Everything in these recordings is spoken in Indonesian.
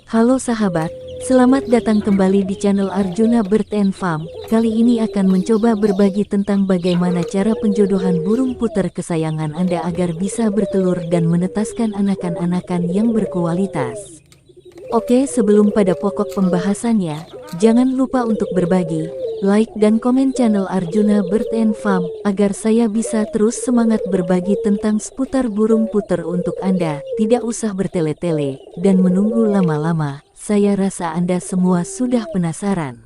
Halo sahabat, selamat datang kembali di channel Arjuna Bird and Farm. Kali ini akan mencoba berbagi tentang bagaimana cara penjodohan burung puter kesayangan Anda agar bisa bertelur dan menetaskan anakan-anakan yang berkualitas. Oke, sebelum pada pokok pembahasannya, jangan lupa untuk berbagi, like dan komen channel Arjuna Bird and Farm, agar saya bisa terus semangat berbagi tentang seputar burung puter untuk Anda. Tidak usah bertele-tele, dan menunggu lama-lama, saya rasa Anda semua sudah penasaran.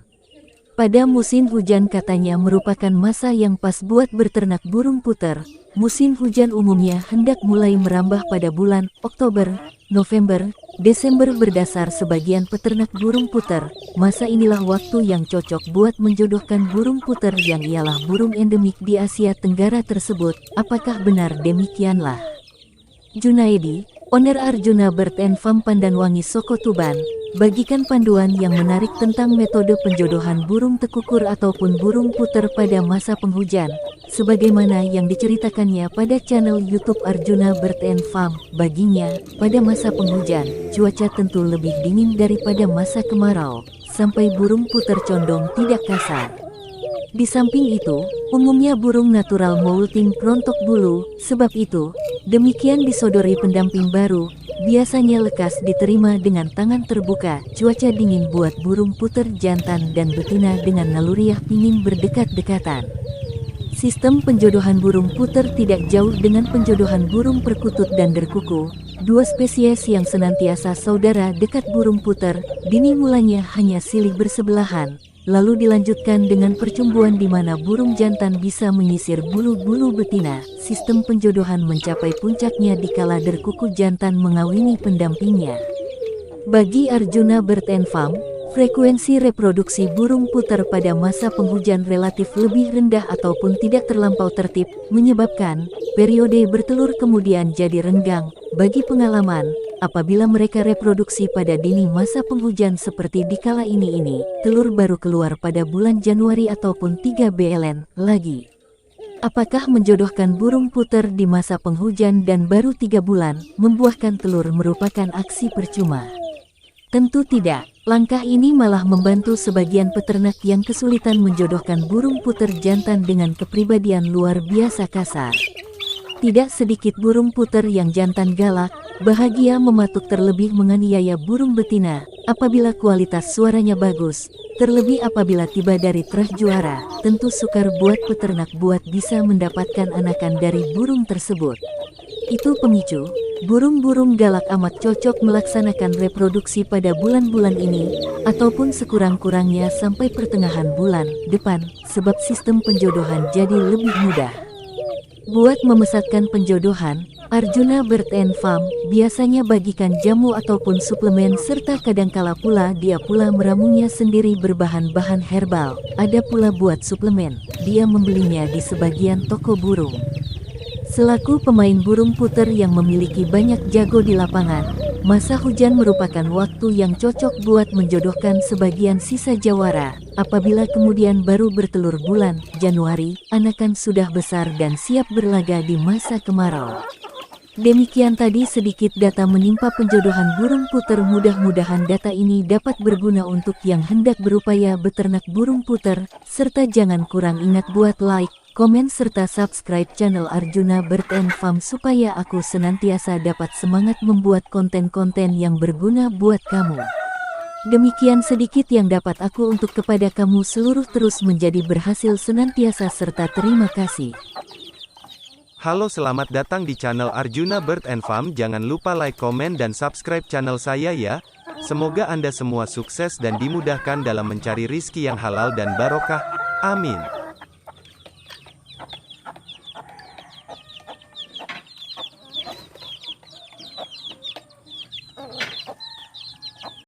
Pada musim hujan katanya merupakan masa yang pas buat berternak burung puter. Musim hujan umumnya hendak mulai merambah pada bulan Oktober, November, Desember berdasar sebagian peternak burung puter. Masa inilah waktu yang cocok buat menjodohkan burung puter yang ialah burung endemik di Asia Tenggara tersebut. Apakah benar demikianlah? Junaedi, owner Arjuna Bird and Farm Pandanwangi Soko Tuban, bagikan panduan yang menarik tentang metode penjodohan burung tekukur ataupun burung puter pada masa penghujan, sebagaimana yang diceritakannya pada channel YouTube Arjuna Bird and Farm. Baginya, pada masa penghujan, cuaca tentu lebih dingin daripada masa kemarau, sampai burung puter condong tidak kasar. Di samping itu, umumnya burung natural molting rontok bulu, sebab itu, demikian disodori pendamping baru, biasanya lekas diterima dengan tangan terbuka. Cuaca dingin buat burung puter jantan dan betina dengan naluriah ingin berdekat-dekatan. Sistem penjodohan burung puter tidak jauh dengan penjodohan burung perkutut dan derkuku, dua spesies yang senantiasa saudara dekat burung puter. Dini mulanya hanya silih bersebelahan, lalu dilanjutkan dengan percumbuan di mana burung jantan bisa menyisir bulu-bulu betina. Sistem penjodohan mencapai puncaknya dikala derkuku jantan mengawini pendampingnya. Bagi Arjuna Bird and Farm, frekuensi reproduksi burung puter pada masa penghujan relatif lebih rendah ataupun tidak terlampau tertib, menyebabkan periode bertelur kemudian jadi renggang. Bagi pengalaman, apabila mereka reproduksi pada dini masa penghujan seperti di kala ini, telur baru keluar pada bulan Januari ataupun 3 bulan lagi. Apakah menjodohkan burung puter di masa penghujan dan baru 3 bulan membuahkan telur merupakan aksi percuma? Tentu tidak. Langkah ini malah membantu sebagian peternak yang kesulitan menjodohkan burung puter jantan dengan kepribadian luar biasa kasar. Tidak sedikit burung puter yang jantan galak, bahagia mematuk terlebih menganiaya burung betina, apabila kualitas suaranya bagus, terlebih apabila tiba dari trah juara, tentu sukar buat peternak buat bisa mendapatkan anakan dari burung tersebut. Itu pemicu, burung-burung galak amat cocok melaksanakan reproduksi pada bulan-bulan ini, ataupun sekurang-kurangnya sampai pertengahan bulan depan, sebab sistem penjodohan jadi lebih mudah. Buat memesatkan penjodohan, Arjuna Bird and Farm biasanya bagikan jamu ataupun suplemen serta kadangkala pula dia pula meramunya sendiri berbahan-bahan herbal. Ada pula buat suplemen, dia membelinya di sebagian toko burung. Selaku pemain burung puter yang memiliki banyak jago di lapangan, masa hujan merupakan waktu yang cocok buat menjodohkan sebagian sisa jawara. Apabila kemudian baru bertelur bulan Januari, anakan sudah besar dan siap berlaga di masa kemarau. Demikian tadi sedikit data menimpa penjodohan burung puter. Mudah-mudahan data ini dapat berguna untuk yang hendak berupaya beternak burung puter, serta jangan kurang ingat buat like, komen serta subscribe channel Arjuna Bird and Farm supaya aku senantiasa dapat semangat membuat konten-konten yang berguna buat kamu. Demikian sedikit yang dapat aku untuk kepada kamu seluruh, terus menjadi berhasil senantiasa serta terima kasih. Halo, selamat datang di channel Arjuna Bird and Farm. Jangan lupa like, komen dan subscribe channel saya ya. Semoga Anda semua sukses dan dimudahkan dalam mencari rizki yang halal dan barokah. Amin.